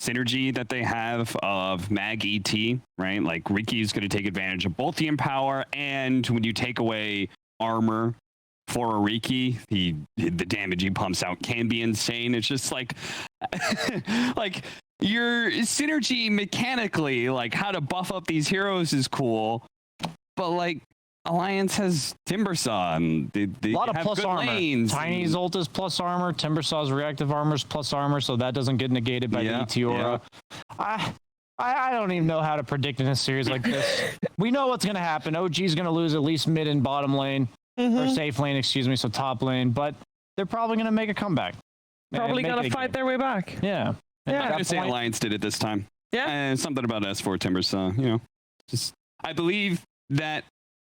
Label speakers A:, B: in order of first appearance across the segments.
A: synergy that they have of Mag ET, right? Like Ricky's going to take advantage of both the Empower, and when you take away armor for a Riki, the damage he pumps out can be insane. It's just like, like your synergy mechanically, like how to buff up these heroes is cool, but like Alliance has Timbersaw and they
B: a lot of
A: have
B: plus
A: good
B: armor.
A: lanes.
B: Tiny's ult is plus armor. Timbersaw's reactive armor is plus armor, so that doesn't get negated by the ET aura. I don't even know how to predict in a series like this. We know what's going to happen. OG's going to lose at least mid and bottom lane, or safe lane, excuse me, so top lane. But they're probably going to make a comeback.
C: Probably going to fight their way back.
B: Yeah.
A: I'm going to say Alliance did it this time.
C: Yeah.
A: And something about S4 Timbersaw, you know. Just I believe that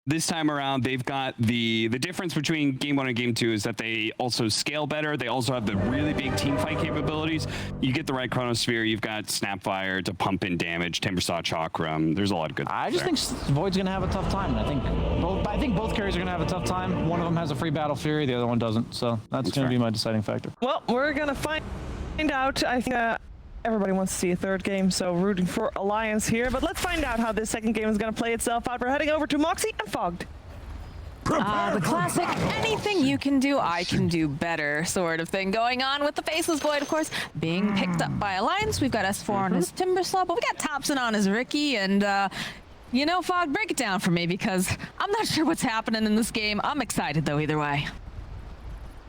A: this time around, they've got the difference between Game 1 and Game 2 is that they also scale better. They also have the really big team fight capabilities. You get the right Chronosphere. You've got Snapfire to pump in damage, Timbersaw, Chakram. There's a lot of good
B: I just think Void's going to have a tough time. I think both carries are going to have a tough time. One of them has a free Battle Fury. The other one doesn't. So that's going to be my deciding factor.
C: Well, we're going to find out. I think everybody wants to see a third game, so rooting for Alliance here. But let's find out how this second game is going to play itself out. We're heading over to Moxie and Fogged.
D: The classic, anything you can do, I can do better sort of thing going on with the Faceless Void, of course, being picked up by Alliance. We've got S4 on his Timbersaw, but we got Thompson on his Ricky, and you know, Fogg, break it down for me, because I'm not sure what's happening in this game. I'm excited, though, either way.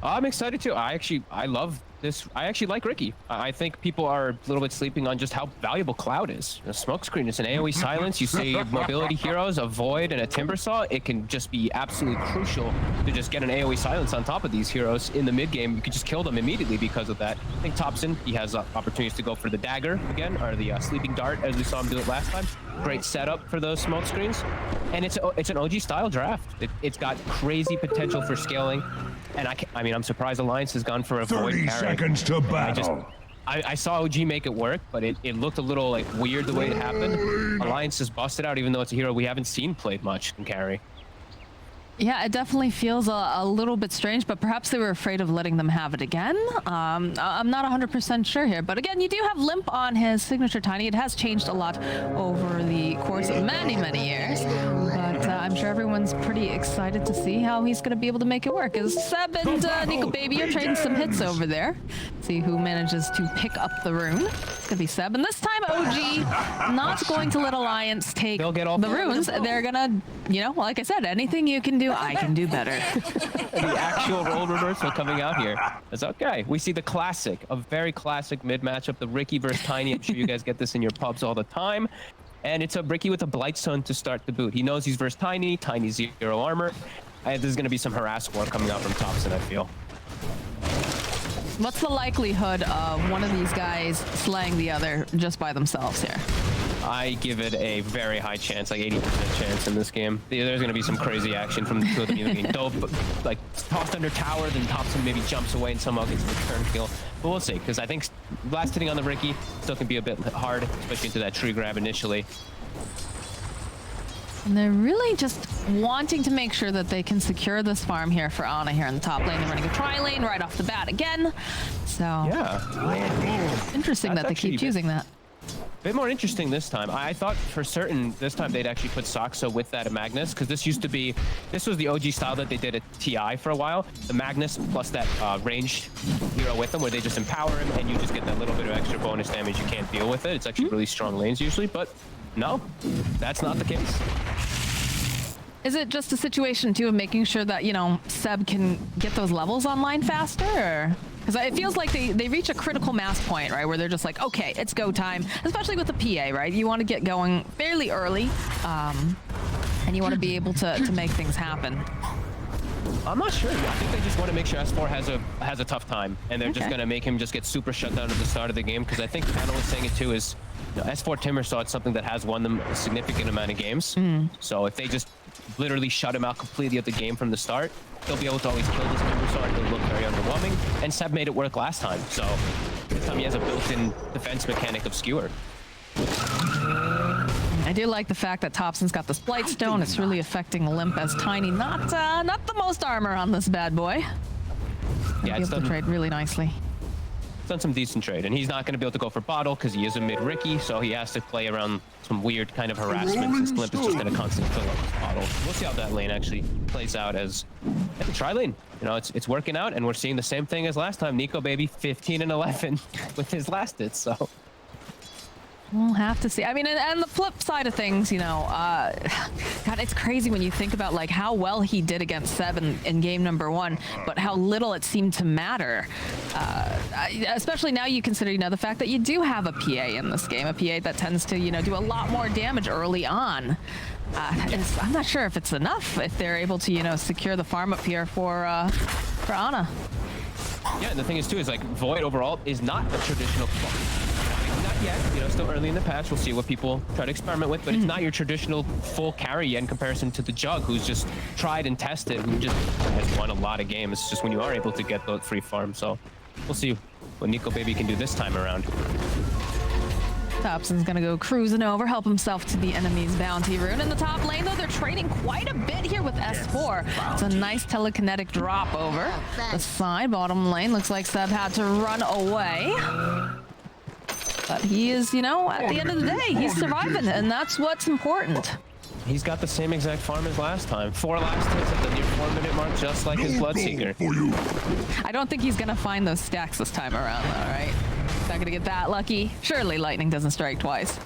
E: I'm excited, too. I love this. I actually like Ricky. I think people are a little bit sleeping on just how valuable Cloud is. A smokescreen, it's an AoE silence. You save mobility heroes, a Void, and a Timbersaw. It can just be absolutely crucial to just get an AoE silence on top of these heroes in the mid game. You could just kill them immediately because of that. I think Thompson, he has opportunities to go for the dagger again, or the sleeping dart, as we saw him do it last time. Great setup for those smoke screens, and it's an OG style draft. It's got crazy potential for scaling, and I mean, I'm surprised Alliance has gone for a Void
F: 30
E: carry.
F: seconds to battle.
E: I saw OG make it work, but it looked a little like weird the way it happened. Alliance just busted out, even though it's a hero we haven't seen played much in carry.
D: Yeah, it definitely feels a little bit strange, but perhaps they were afraid of letting them have it again. I'm not 100% sure here, but again, you do have Limp on his signature Tiny. It has changed a lot over the course of many, many years, but I'm sure everyone's pretty excited to see how he's going to be able to make it work. As Seb and Nico Baby are trading some hits over there. See who manages to pick up the rune. It's going to be Seb, and this time OG not going to let Alliance take the runes. They're going to, you know, like I said, anything you can do, I can do better.
E: The actual role reversal coming out here. That's okay. We see the classic, a very classic mid matchup, the Ricky versus Tiny. I'm sure you guys get this in your pubs all the time. And it's a Ricky with a Blightstone to start the boot. He knows he's versus Tiny. Tiny 0 armor. And there's going to be some harass war coming out from Thompson, I feel.
D: What's the likelihood of one of these guys slaying the other just by themselves here?
E: I give it a very high chance, like 80% chance in this game. There's going to be some crazy action from the two of them either being dope, like tossed under tower, then Thompson maybe jumps away and somehow gets a return kill. But we'll see, because I think last hitting on the Ricky still can be a bit hard, especially into that tree grab initially.
D: And they're really just wanting to make sure that they can secure this farm here for Ana here in the top lane. They're running a tri-lane right off the bat again. So
E: yeah,
D: interesting that they keep choosing that.
E: A bit more interesting this time. I thought for certain this time they'd actually put Soxo with that Magnus, because this was the OG style that they did at TI for a while. The Magnus plus that ranged hero with them, where they just empower him and you just get that little bit of extra bonus damage. You can't deal with it. It's actually really strong lanes usually, but no, that's not the case.
D: Is it just a situation too of making sure that, you know, Seb can get those levels online faster, or? Because it feels like they reach a critical mass point, right, where they're just like, okay, it's go time, especially with the PA, right? You want to get going fairly early, and you want to be able to make things happen.
E: I'm not sure. I think they just want to make sure S4 has a tough time, and they're just going to make him just get super shut down at the start of the game, because I think Anna was saying it too, is, you know, S4 Timbersaw, it's something that has won them a significant amount of games. So if they just literally shut him out completely at the game from the start, they'll be able to always kill this Timbersaw, and it'll look very underwhelming. And Seb made it work last time, so this time he has a built-in defense mechanic of Skewer.
D: I do like the fact that Thompson's got this Blightstone. It's really affecting Limp as Tiny. Not the most armor on this bad boy.
E: Yeah,
D: Be able to trade really nicely.
E: done some decent trade. And he's not going to be able to go for bottle because he is a mid Ricky, so he has to play around some weird kind of harassment since Limp is just going to constantly fill up his bottle. We'll see how that lane actually plays out as the tri lane. You know, it's working out, and we're seeing the same thing as last time. Nico baby 15 and 11 with his last hit, so.
D: We'll have to see. I mean, and the flip side of things, you know, God, it's crazy when you think about like how well he did against Seb in game number 1, but how little it seemed to matter. Especially now you consider, you know, the fact that you do have a PA in this game, a PA that tends to, you know, do a lot more damage early on. I'm not sure if it's enough if they're able to, you know, secure the farm up here for Ana.
E: Yeah, and the thing is too is like Void overall is not a traditional. Not yet, you know, still early in the patch. We'll see what people try to experiment with, but it's not your traditional full carry yet in comparison to the Jug, who's just tried and tested, who just has won a lot of games. It's just when you are able to get the free farm. So we'll see what Nico baby can do this time around.
D: Thompson's gonna go cruising over, help himself to the enemy's bounty rune. In the top lane, though, they're trading quite a bit here with S4. It's a nice telekinetic drop over the side. Bottom lane, looks like Seb had to run away. But he is, you know, at the end of the day, he's surviving, and that's what's important.
E: He's got the same exact farm as last time. 4 last hits at the near 4-minute mark, just like his Bloodseeker.
D: I don't think he's gonna find those stacks this time around, though, right? He's not gonna get that lucky. Surely lightning doesn't strike twice.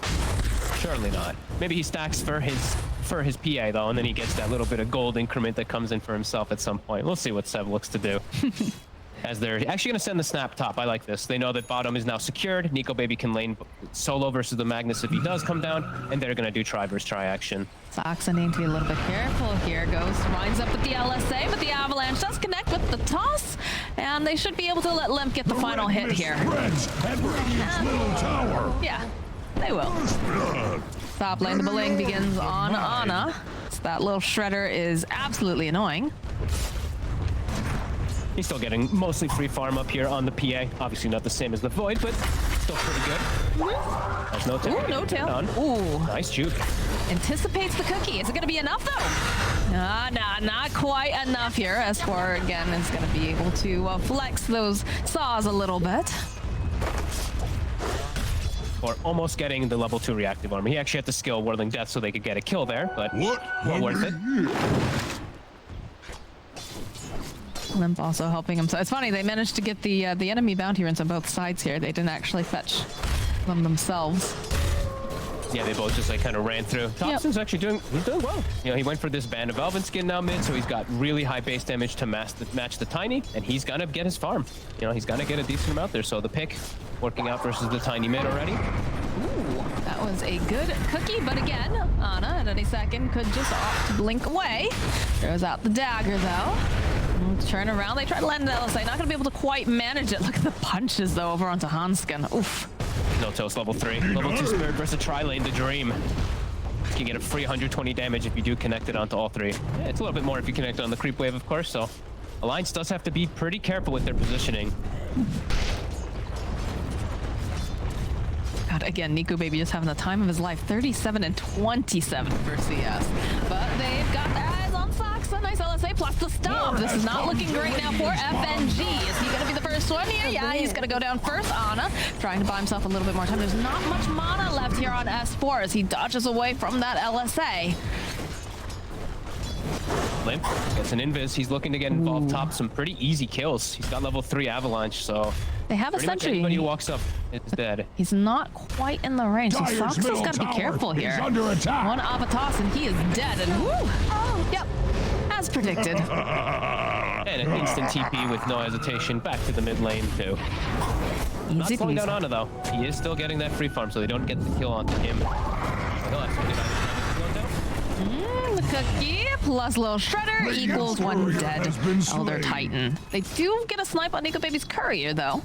E: Surely not. Maybe he stacks for his PA though, and then he gets that little bit of gold increment that comes in for himself at some point. We'll see what Seb looks to do. As they're actually going to send the snap top. I like this. They know that bottom is now secured. Nico baby can lane solo versus the Magnus if he does come down, and they're going to do try versus try action.
D: Soxa needing to be a little bit careful here. Ghost winds up with the LSA, but the Avalanche does connect with the toss, and they should be able to let Limp get the final hit here. Yeah, they will. Top lane, the bullying begins on Ana. So that little shredder is absolutely annoying.
E: He's still getting mostly free farm up here on the PA. Obviously not the same as the Void, but still pretty good. There's no tail.
D: Ooh, no tail. Ooh.
E: Nice juke.
D: Anticipates the cookie. Is it going to be enough, though? Not quite enough here. S4, again, is going to be able to flex those saws a little bit.
E: Or almost getting the level 2 reactive armor. He actually had to skill Whirling Death so they could get a kill there, but well worth it.
D: Limp also helping him. So it's funny, they managed to get the enemy bounty runes on both sides here. They didn't actually fetch them themselves.
E: Yeah, they both just like kind of ran through. Thompson's actually doing well. You know, he went for this Band of Elven skin now mid, so he's got really high base damage to match the Tiny, and he's gonna get his farm. You know, he's gonna get a decent amount there. So the pick working out versus the Tiny mid already.
D: Ooh, that was a good cookie, but again, Ana at any second could just opt to blink away. Throws out the dagger though. Turn around. They try to land an LSA. Not going to be able to quite manage it. Look at the punches, though, over onto Hanskin. Oof.
E: No toast, level 3. Level 2 Spirit versus Tri-Lane, the Dream. You can get a free 120 damage if you do connect it onto all 3. Yeah, it's a little bit more if you connect it on the creep wave, of course, so Alliance does have to be pretty careful with their positioning.
D: God, again, Nico baby just having the time of his life. 37 and 27 for CS. But they've got their eyes on Soxa. Nice LSA plus the stop. This is not looking great now for FNG. Is he going to be the first one here? Yeah, he's going to go down first. Ana trying to buy himself a little bit more time. There's not much mana left here on S4 as he dodges away from that LSA.
E: Limp gets an invis. He's looking to get involved top. Some pretty easy kills. He's got level 3 Avalanche, so
D: they have a
E: pretty much
D: sentry.
E: Anybody who walks up is dead.
D: He's not quite in the range, so Soxa's got to be careful here. One Avatos and he is dead. And woo! Oh, yep, as predicted.
E: And an instant TP with no hesitation back to the mid lane too. Not slowing down Ana though. He is still getting that free farm, so they don't get the kill onto him.
D: The cookie plus little shredder equals one dead Elder Titan. They do get a snipe on Nico baby's courier though.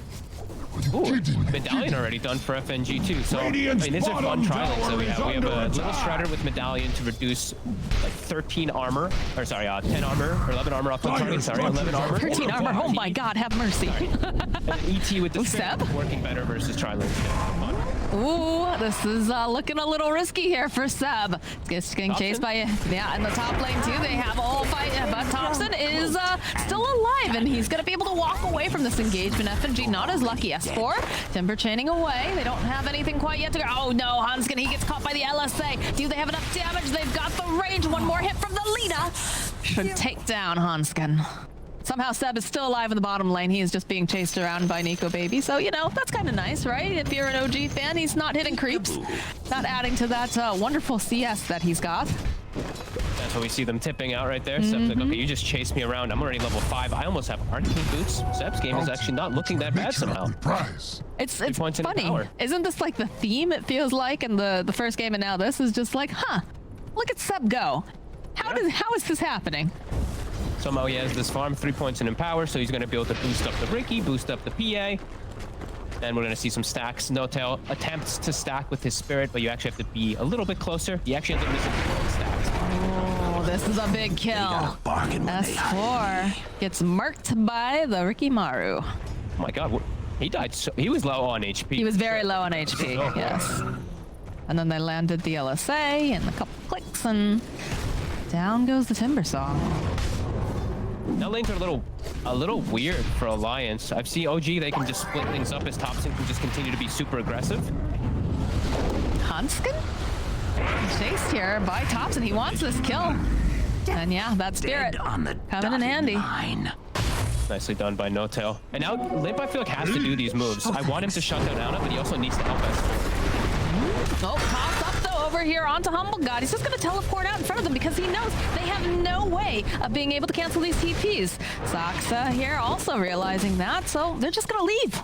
E: Ooh, Medallion already done for FNG too. So I mean, these are fun trials that we have. We have a little shredder with Medallion to reduce like 13 armor, or sorry, 10 armor, or 11 armor off the target. Sorry, 11 armor.
D: 13 armor. Oh my God, have mercy.
E: And ET with the
D: Seb
E: working better versus Trilane.
D: Ooh, this is looking a little risky here for Seb. Just getting chased by, in the top lane too. They have a whole fight, but Thompson is still alive, and he's going to be able to walk away from this engagement. FNG not as lucky. S4, Timber chaining away. They don't have anything quite yet to go. Oh no, Hanskin, he gets caught by the LSA. Do they have enough damage? They've got the range. One more hit from the Lina should take down Hanskin. Somehow Seb is still alive in the bottom lane. He is just being chased around by Nico Baby. So, you know, that's kind of nice, right? If you're an OG fan, he's not hitting creeps, not adding to that wonderful CS that he's got.
E: That's what we see them tipping out right there. Seb's like, okay, you just chased me around. I'm already level 5. I almost have Arcane Boots. Seb's game is actually not looking that bad somehow.
D: It's funny. Isn't this like the theme, it feels like, in the first game, and now this is just like, huh, look at Seb go. How is this happening?
E: Somehow he has this farm, 3 points in Empower, so he's going to be able to boost up the Ricky, boost up the PA. Then we're going to see some stacks. No-Tail attempts to stack with his Spirit, but you actually have to be a little bit closer. He actually ends up missing 4 stacks.
D: Oh, this is a big kill. S4 gets murked by the Ricky Maru.
E: Oh my god, he died. He was low on HP.
D: He was very low on HP, yes. And then they landed the LSA and a couple clicks, and down goes the Timbersaw.
E: Now lanes are a little weird for Alliance. I've seen OG, they can just split things up as Thompson can just continue to be super aggressive.
D: Hanskin? Chased here by Thompson. He wants this kill. And yeah, that Spirit coming in handy.
E: Nicely done by No-Tail. And now Limp, I feel like, has to do these moves. I want him to shut down Ana, but he also needs to help us.
D: Oh, pops up though over here onto Humble God. He's just going to teleport out in front of them because he knows they have no way of being able to cancel these TPs. Saksa here also realizing that, so they're just going to leave.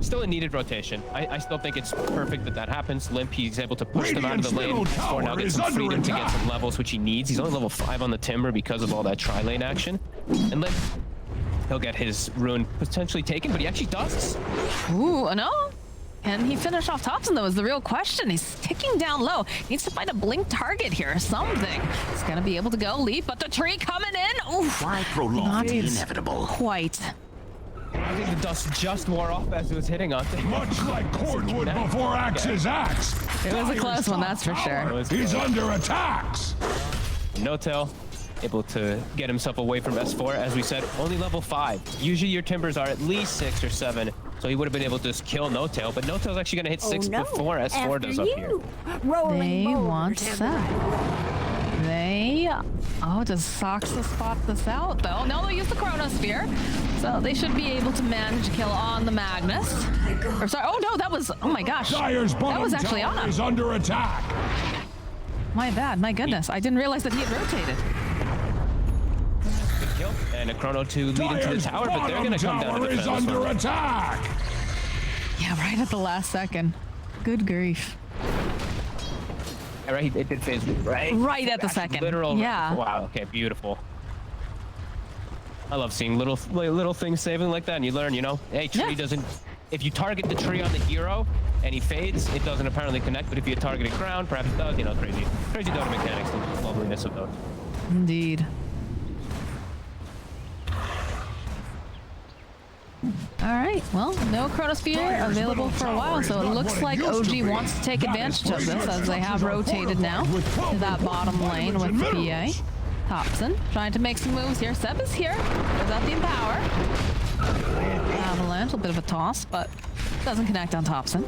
E: Still a needed rotation. I still think it's perfect that happens. Limp, he's able to push them out of the lane. Or now get some freedom to get some levels, which he needs. He's only level 5 on the Timber because of all that tri-lane action. And Limp, he'll get his rune potentially taken, but he actually does.
D: Ooh, no. Can he finish off Thompson, though, is the real question. He's ticking down low. He needs to find a blink target here or something. He's going to be able to go leap, but the tree coming in. Oof.
F: Why prolong the inevitable?
D: Quite.
E: I think the dust just wore off as it was hitting on things.
G: Much like cordwood before axe's axe.
D: It was a close one, that's for sure.
G: He's under attacks.
E: No-Tail able to get himself away from S4. As we said, only level 5. Usually your Timbers are at least 6 or 7. So he would have been able to just kill No-Tail, but No-Tail's actually going to hit 6 before S4 does up here.
D: They want that. Does Saksa spot this out though? No, they use the Chronosphere. So they should be able to manage a kill on the Magnus. Or sorry, oh no, that was, oh my gosh. That was actually Ana.
G: Is under attack.
D: My bad, my goodness. I didn't realize that he had rotated.
E: Good kill. And a Chrono to lead into the tower, but they're going to come down to defend
G: is under attack.
D: Yeah, right at the last second. Good grief.
E: Right, it did phase right?
D: Right at the second.
E: Literal.
D: Yeah.
E: Wow, okay, beautiful. I love seeing little things saving like that, and you learn, you know, hey, tree doesn't, if you target the tree on the hero and he fades, it doesn't apparently connect, but if you target a ground, perhaps it does, you know, crazy Dota mechanics, the loveliness of those.
D: Indeed. All right, well, no Chronosphere available for a while, so it looks like OG wants to take advantage of this as they have rotated now to that bottom lane with the PA. Thompson trying to make some moves here. Seb is here without the Empower. Avalanche, a bit of a toss, but doesn't connect on Thompson.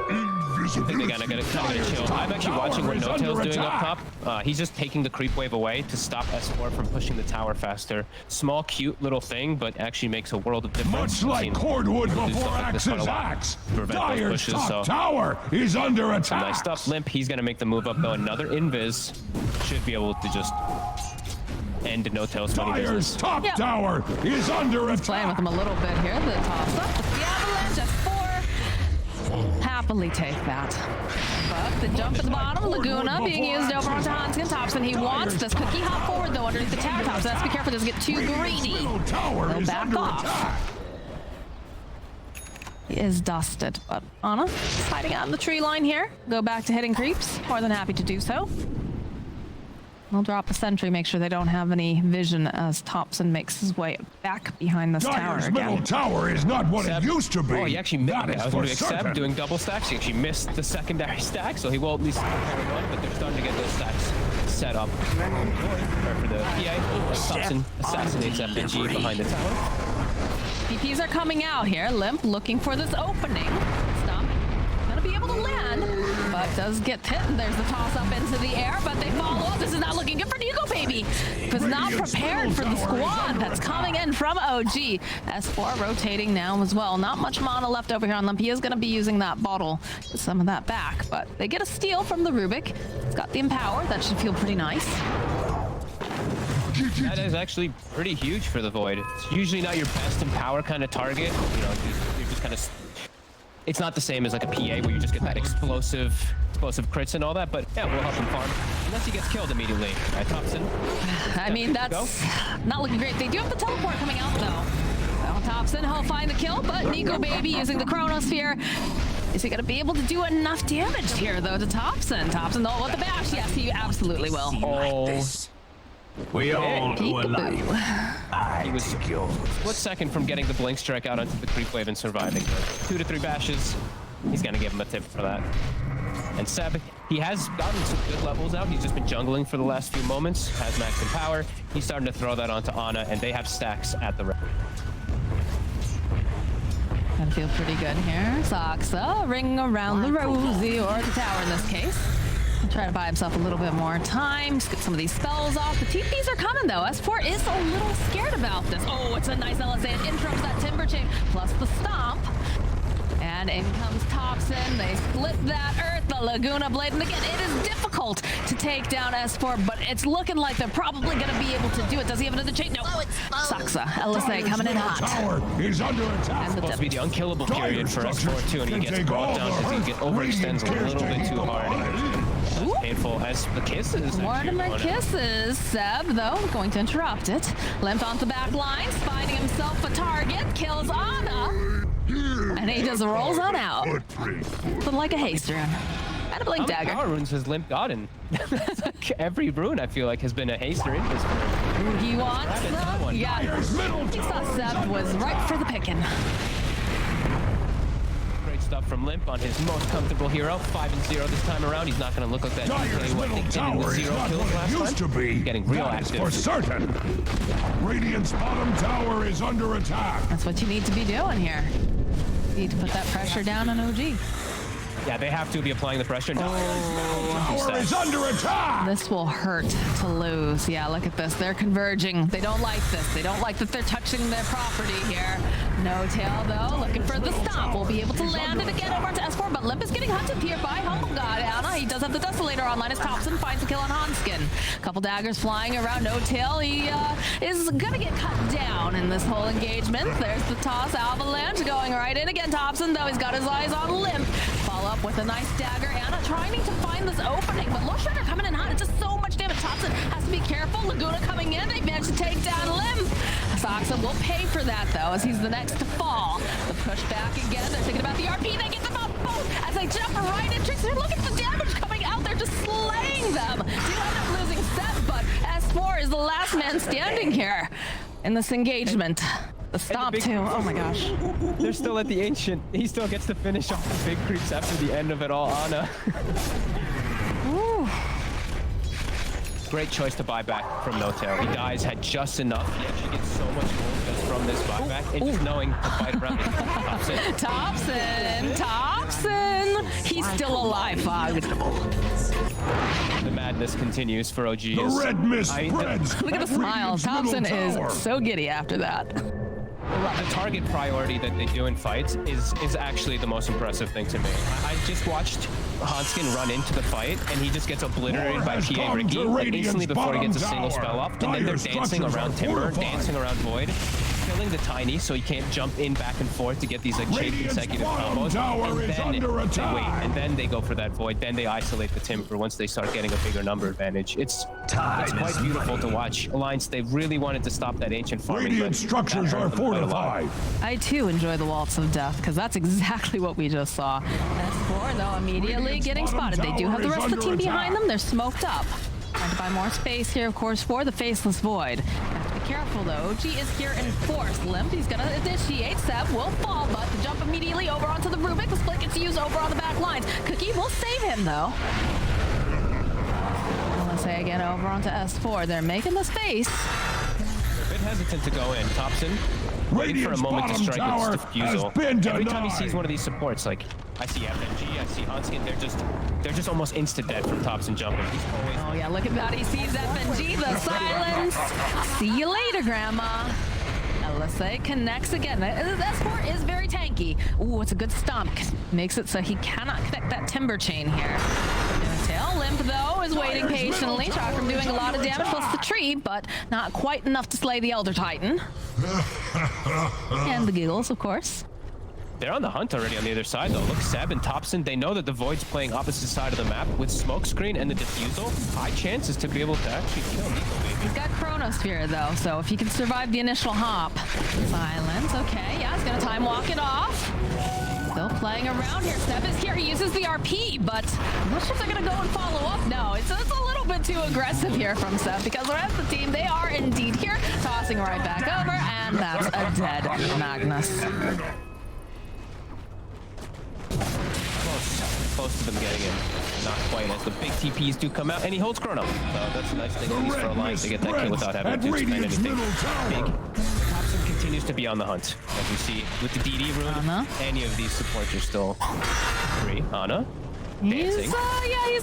E: I think they gotta chill. I'm actually watching what No-Tail's doing up top. He's just taking the creep wave away to stop S4 from pushing the tower faster. Small, cute little thing, but actually makes a world of difference.
G: Much like cordwood before axe's axe. Dyer's top tower is under attack.
E: Nice stuff. Limp, he's gonna make the move up though. Another invis should be able to just end No-Tail's funny business.
G: Top tower is under attack.
D: Playing with him a little bit here. The toss up with the Avalanche at 4. Happily take that. But the jump at the bottom, Laguna being used over onto Hanskin. Thompson, he wants this cookie hop forward though underneath the tower top, so let's be careful, doesn't get too greedy. They'll back off. He is dusted, but Ana is hiding out in the tree line here. Go back to hitting creeps. More than happy to do so. I'll drop a sentry, make sure they don't have any vision as Thompson makes his way back behind this tower
G: Dyer's middle
D: again.
G: tower is not what
E: Seb.
G: it used to be.
E: Oh, he actually missed.
G: That is
E: I was
G: for
E: going to accept
G: certain.
E: doing double stacks. He actually missed the secondary stack, so he will at least carry one, but they're starting to get those stacks set up. Prepare for the PA. Thompson assassinates FNG behind the tower.
D: DPs are coming out here. Limp looking for this opening. Stomp. Gonna be able to land, but does get hit. And there's the toss up into the air, but they follow up. This is not looking good for Nico, baby. Was not prepared for the squad that's coming in from OG. S4 rotating now as well. Not much mana left over here on Limp. He is gonna be using that bottle to get some of that back, but they get a steal from the Rubik. It's got the Empower. That should feel pretty nice.
E: That is actually pretty huge for the Void. It's usually not your best Empower kind of target. You know, you're just kind of... It's not the same as like a PA where you just get that explosive crits and all that, but yeah, we'll help him farm. Unless he gets killed immediately. Thompson.
D: I mean, that's not looking great. They do have the teleport coming out, though. Well, Thompson, he'll find the kill, but Nico Baby using the Chronosphere. Is he going to be able to do enough damage here, though, to Thompson? Thompson, though, with the bash. Yes, he absolutely will.
E: Oh.
F: We all know a life.
E: He was split second from getting the blink strike out onto the creep wave and surviving. 2 to 3 bashes. He's going to give him a tip for that. And Seb, he has gotten some good levels out. He's just been jungling for the last few moments. Has max in power. He's starting to throw that onto Ana, and they have stacks at the red.
D: Gonna feel pretty good here. Saksa, ring around the rosy, or the tower in this case. He'll try to buy himself a little bit more time. Just get some of these spells off. The TPs are coming, though. S4 is a little scared about this. Oh, it's a nice LSA. It interrupts that Timber Chain, plus the Stomp. And in comes Thompson. They split that Earth, the Laguna Blade. And again, it is difficult to take down S4, but it's looking like they're probably going to be able to do it. Does he have another chain? No. Saksa, LSA coming in hot.
G: Tower is under attack.
E: Supposed to be the unkillable period for S4 too, and he gets brought down because he overextends a little bit too hard. Painful as the kisses.
D: Mortimer kisses. Seb, though, going to interrupt it. Limp onto the back lines, finding himself a target, kills Ana, and he just rolls on out. But like a haste rune. And a blink
E: How many
D: dagger.
E: power runes has Limp gotten? Every rune, I feel like, has been a haste rune.
D: He wants
E: that one.
D: yeah. He saw Seb was right for the picking.
E: Great stuff from Limp on his most comfortable hero. 5-0 this time around. He's not going to look like that.
G: Dyer's middle tower is not what it used to be.
E: Getting real
G: That is
E: active.
G: for certain. Radiant's bottom tower is under attack.
D: That's what you need to be doing here. You need to put that pressure down on OG.
E: Yeah, they have to be applying the pressure.
G: Tower is under attack.
D: This will hurt to lose. Yeah, look at this. They're converging. They don't like this. They don't like that they're touching their property here. No tail, though. Looking for the stop. We'll be able to land it again over to S4, but Limp is getting hunted here by Humble God. Ana, he does have the Desolator online as Thompson finds a kill on Hanskin. Couple daggers flying around. No tail. He is going to get cut down in this whole engagement. There's the toss. Avalanche going right in again. Thompson, though, he's got his eyes on Limp. Follow up with a nice dagger. Ana trying to find this opening, but Low Shredder coming in hot. It's just so much damage. Thompson has to be careful. Laguna coming in. They managed to take down Limp. Saksa will pay for that, though, as he's the next to fall. The push back again. They're thinking about the RP. They get them up both as they jump right in. Tricks. Look at the damage coming out. They're just slaying them. Do end up losing Seb, but S4 is the last man standing here in this engagement. The stomp, too. Oh, my gosh.
E: They're still at the Ancient. He still gets to finish off the big creeps after the end of it all. Ana. Great choice to buy back from No Tail. He dies, had just enough. He actually gets so much gold just from this buyback, and just knowing to fight around it.
D: Thompson! He's still alive, Fog.
E: The madness continues for OG.
G: The red mist spreads.
D: Look at the smile.
G: Radiant's
D: Thompson
G: middle tower.
D: is so giddy after that.
E: The target priority that they do in fights is actually the most impressive thing to me. I just watched Hanskin run into the fight, and he just gets obliterated by PA Ricky like, instantly before he gets a single spell up. And then they're dancing around Timber, dancing around Void, killing the Tiny so he can't jump in back and forth to get these like chain consecutive combos. And then they wait, and then they go for that Void. Then they isolate the Timber once they start getting a bigger number advantage. It's quite beautiful to watch. Alliance, they really wanted to stop that Ancient farming.
G: Radiant structures are fortified.
D: I too enjoy the Waltz of Death because that's exactly what we just saw. S4 though immediately getting spotted. They do have the rest of the team behind them. They're smoked up. Trying to to buy more space here, of course, for the Faceless Void. Have to be careful, though. OG is here in force. Limp, he's going to initiate. Seb will fall, but to jump immediately over onto the Rubik. The split gets used over on the back lines. Cookie will save him, though. Let's say again over onto S4. They're making the space.
E: A bit hesitant to go in. Thompson waiting for a moment to strike with defusal. Every time he sees one of these supports, like I see FNG, I see Hunskin, they're just almost insta dead from Thompson jumping. He's always
D: Oh yeah, look at that. He sees FNG, the silence. See you later, Grandma. LSA connects again. S4 is very tanky. Ooh, it's a good stomp. Makes it so he cannot connect that timber chain here. Tail Limp, though, is waiting patiently. Chakram doing a lot of damage plus the tree, but not quite enough to slay the Elder Titan. And the giggles, of course.
E: They're on the hunt already on the other side, though. Look, Seb and Thompson, they know that the Void's playing opposite side of the map with Smokescreen and the defusal. High chances to be able to actually kill Nico Baby.
D: He's got Chronosphere, though, so if he can survive the initial hop. Silence, okay, yeah, he's gonna time walk it off. Still playing around here. Seb is here, he uses the RP, but I'm not sure if they're gonna go and follow up. No, it's a little bit too aggressive here from Seb because the rest of the team, they are indeed here, tossing right back over, and that's a dead Magnus.
E: Close to them getting in. Not quite, as the big TPs do come out, and he holds Chrono. So that's a nice thing, at least for Alliance, to get that kill without having to spend anything big. Thompson continues to be on the hunt. As we see with the DD rune, any of these supports are still free. Ana?
D: He's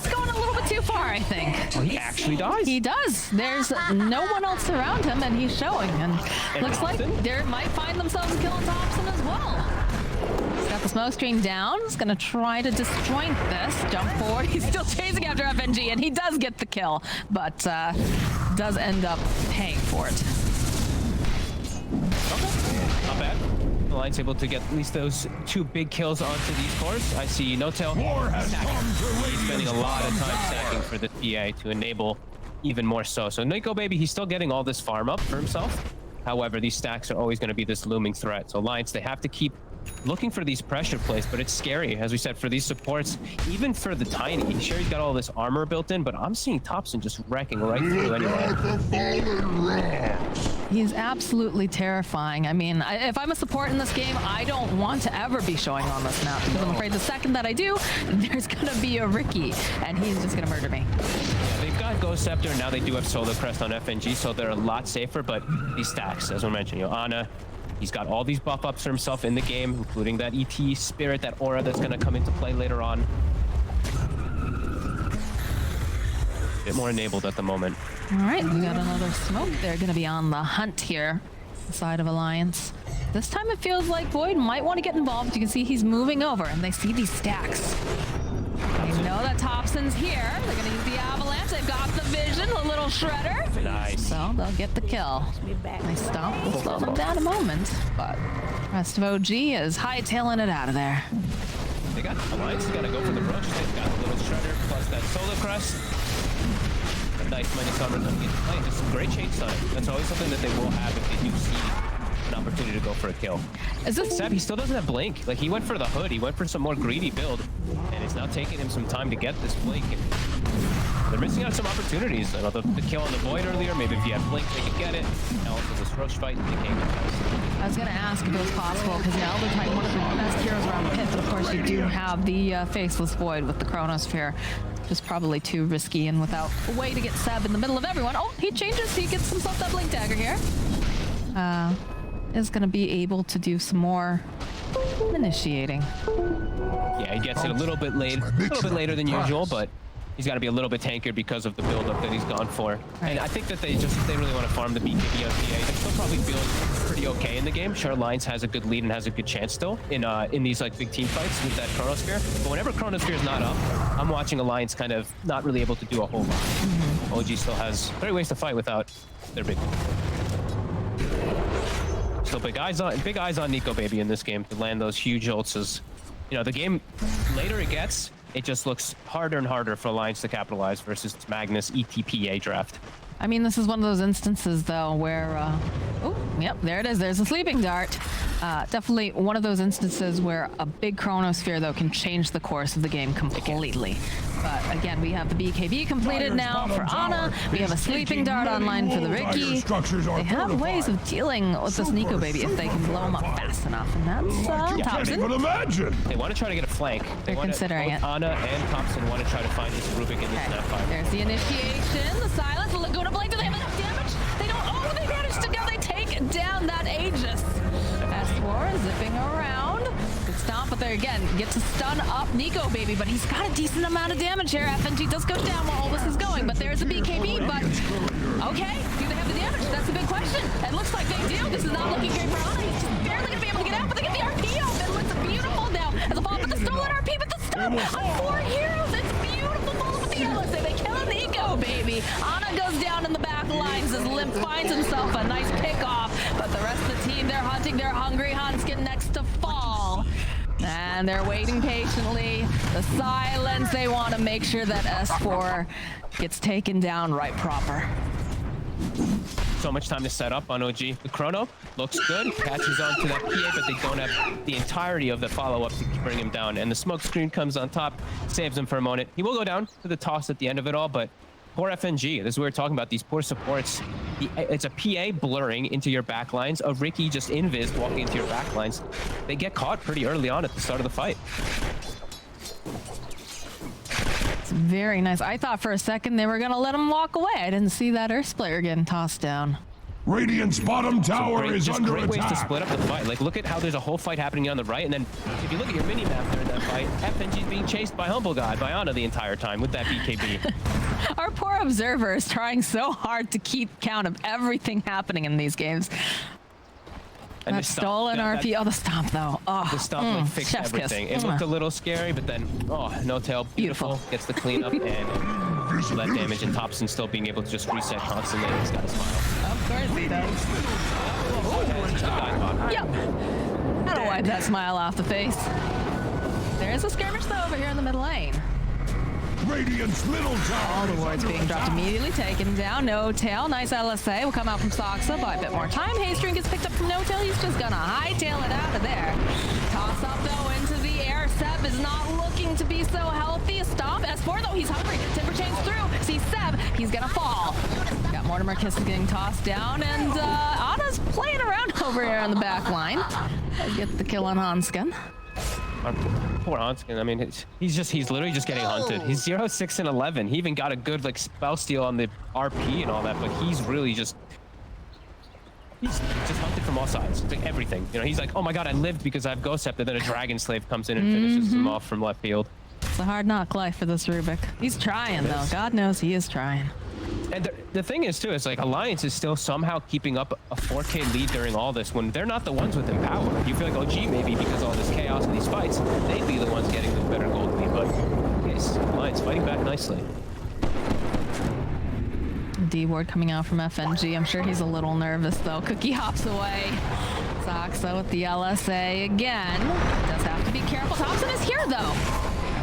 D: going a little bit too far, I think.
E: Oh, he actually dies?
D: He does. There's no one else around him, and he's showing. And looks like they might find themselves killing Thompson as well. He's got the smoke screen down. He's going to try to disjoint this. Jump forward. He's still chasing after FNG, and he does get the kill, but does end up paying for it.
E: Okay. Not bad. The line's able to get at least those 2 big kills onto these cores. I see No-Tail he's spending a lot of time stacking for the PA to enable even more so. So Nico Baby, he's still getting all this farm up for himself. However, these stacks are always going to be this looming threat. So Alliance, they have to keep looking for these pressure plays, but it's scary, as we said, for these supports, even for the Tiny. Sure, he's got all this armor built in, but I'm seeing Thompson just wrecking right through anyway.
D: He's absolutely terrifying. I mean, if I'm a support in this game, I don't want to ever be showing on this map, because I'm afraid the second that I do, there's going to be a Ricky, and he's just going to murder me.
E: Yeah, they've got Ghost Scepter, and now they do have Solar Crest on FNG, so they're a lot safer, but these stacks, as we mentioned, Ana, he's got all these buff ups for himself in the game, including that ET Spirit, that aura that's going to come into play later on. A bit more enabled at the moment.
D: All right, we got another smoke. They're going to be on the hunt here, side of Alliance. This time it feels like Void might want to get involved. You can see he's moving over, and they see these stacks. They know that Thompson's here. They're going to use the Avalanche. They've got the vision, a little shredder.
E: Nice.
D: So they'll get the kill. Nice stomp. We'll slow them down a moment, but rest of OG is hightailing it out of there.
E: They got Alliance, got to go for the rush. They've got the little shredder plus that Solar Crest. A nice minus armor coming into play. Just some great chains on it. That's always something that they will have if they do see an opportunity to go for a kill.
D: Is this
E: Seb, he still doesn't have Blink. Like, he went for the hood. He went for some more greedy build, and it's now taking him some time to get this Blink. And they're missing out some opportunities. You know, the kill on the Void earlier, maybe if you had Blink, they could get it. Now also this rush fight, they can't get it.
D: I was going to ask if it was possible, because now Elder Titan, one of the best heroes around the pit, but of course you do have the Faceless Void with the Chronosphere. Just probably too risky, and without a way to get Seb in the middle of everyone. Oh, he changes. He gets himself that Blink Dagger here. Is going to be able to do some more initiating.
E: Yeah, he gets it a little bit later than usual, but he's got to be a little bit tankier because of the build-up that he's gone for.
D: Right.
E: And I think that they really want to farm the BKB on PA. They're still probably feeling pretty okay in the game. Sure, Alliance has a good lead and has a good chance still in these like big team fights with that Chronosphere. But whenever Chronosphere is not up, I'm watching Alliance kind of not really able to do a whole lot. OG still has 30 ways to fight without their big. So big eyes on Nico Baby in this game to land those huge ults. As you know, the game later it gets, it just looks harder and harder for Alliance to capitalize versus Magnus ETPA draft.
D: I mean, this is one of those instances, though, where... oh, yep, there it is. There's a sleeping dart. Definitely one of those instances where a big Chronosphere, though, can change the course of the game completely. But again, we have the BKB completed now for Ana. We have a sleeping dart online for the Ricky. They have ways of dealing with this Nico baby if they can blow him up fast enough, and that's Thompson.
E: They want to try to get a flank.
D: They're considering it.
E: Ana and Thompson want to try to find this Rubik in this snap fight.
D: There's the initiation, the silence, the Laguna Blade. Do they have enough damage? They don't. Oh, they managed to go. They take down that Aegis. S4 zipping around. Good stomp, but they again get to stun up Nico baby, but he's got a decent amount of damage here. FNG does go down while all this is going, but there's a BKB. But okay, do they have the damage? That's the big question. It looks like they do. This is not looking great for Ana. He's just barely gonna be able to get out, but they get the RP off. It looks beautiful now. As a follow-up with the stolen RP, but the stun on 4 heroes. It's beautiful follow with the LSA. They kill Nico baby. Ana goes down in the back lines as Limp finds himself a nice pickoff, but the rest of the team, they're hunting their hungry Hanskin next to fall. And they're waiting patiently. The silence, they want to make sure that S4 gets taken down right proper.
E: So much time to set up on OG. The chrono looks good, catches on to that PA, but they don't have the entirety of the follow-up to bring him down. And the smoke screen comes on top, saves him for a moment. He will go down to the toss at the end of it all, but poor FNG. This is what we're talking about, these poor supports. It's a PA blurring into your backlines, a Ricky just invis walking into your backlines. They get caught pretty early on at the start of the fight.
D: It's very nice. I thought for a second they were going to let him walk away. I didn't see that Earth player getting tossed down.
G: Radiant's bottom tower is under
E: great ways to
G: attack.
E: split up the fight. Like, look at how there's a whole fight happening on the right, and then if you look at your mini map during that fight, FNG's being chased by Humble God, by Ana the entire time with that BKB.
D: Our poor observer is trying so hard to keep count of everything happening in these games.
E: And
D: That stolen RP. Oh, the stomp though. Oh,
E: the stomp like fixed
D: chef's kiss.
E: everything. It looked a little scary, but then, oh, no tail. Beautiful. Gets the cleanup and that damage, and Thompson still being able to just reset constantly. He's got a smile.
D: Of course he does. Yep. That'll wipe that smile off the face. There is a skirmish though over here in the middle lane.
G: Radiant's middle tower.
D: All the wards being dropped immediately, taken down. No tail. Nice LSA will come out from Soxa. Buy a bit more time. Haystream gets picked up from No Tail. He's just gonna hightail it out of there. Toss up though into the air. Seb is not looking to be so healthy. A stomp. S4 though, he's hungry. Timber chains through. See Seb, he's gonna fall. Got Mortimer Kiss getting tossed down, and Ana's playing around over here on the back line. Get the kill on Hanskin.
E: Our poor Hanskin, I mean, he's literally just getting hunted. He's 0, 6, and 11. He even got a good like spell steal on the RP and all that, but he's really just hunted from all sides. It's like everything. You know, he's like, oh my god, I lived because I have Ghost Scepter. Then a Dragon Slave comes in and finishes him off from left field.
D: It's a hard knock life for this Rubik. He's trying though. God knows he is trying.
E: And the thing is too, is like Alliance is still somehow keeping up a 4K lead during all this when they're not the ones with Empower. You feel like OG maybe because of all this chaos and these fights, they'd be the ones getting the better gold lead, but yes, Alliance fighting back nicely.
D: D-Ward coming out from FNG. I'm sure he's a little nervous though. Cookie hops away. Soxa with the LSA again. Does have to be careful. Thompson is here though.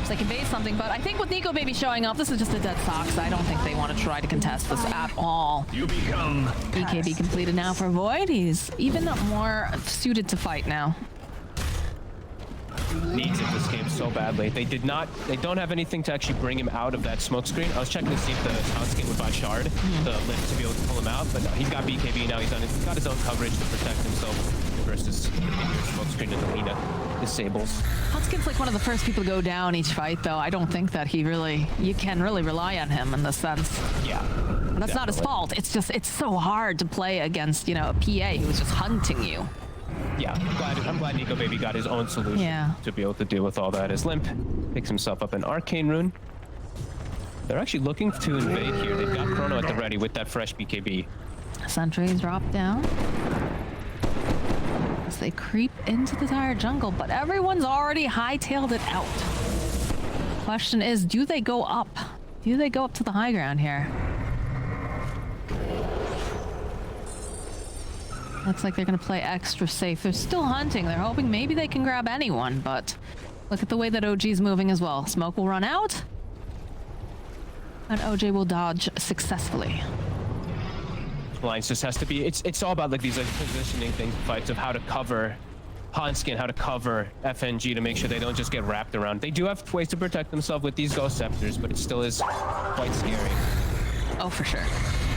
D: They can base something, but I think with Nico baby showing up, this is just a dead Sox. I don't think they want to try to contest this at all.
F: You become
D: BKB completed now for Void. He's even more suited to fight now.
E: Needs it this game so badly. They don't have anything to actually bring him out of that smoke screen. I was checking to see if the Soundskin would buy Shard, the lift to be able to pull him out, but no, he's got BKB now. He's got his own coverage to protect himself versus the smoke screen and the Lina disables.
D: Hutskin's like one of the first people to go down each fight, though. I don't think that you can really rely on him in this sense.
E: Yeah.
D: And that's not his fault. It's just, it's so hard to play against, you know, a PA who's just hunting you.
E: Yeah, I'm glad Nico baby got his own solution to be able to deal with all that. As Limp picks himself up an Arcane Rune. They're actually looking to invade here. They've got Chrono at the ready with that fresh BKB.
D: Sentries drop down as they creep into the entire jungle, but everyone's already hightailed it out. Question is, do they go up? Do they go up to the high ground here? Looks like they're going to play extra safe. They're still hunting. They're hoping maybe they can grab anyone, but look at the way that OG's moving as well. Smoke will run out, and OJ will dodge successfully.
E: Alliance just has to be, it's all about like these like positioning things, fights of how to cover Hanskin how to cover FNG to make sure they don't just get wrapped around. They do have ways to protect themselves with these Ghost Scepters, but it still is quite scary.
D: Oh, for sure.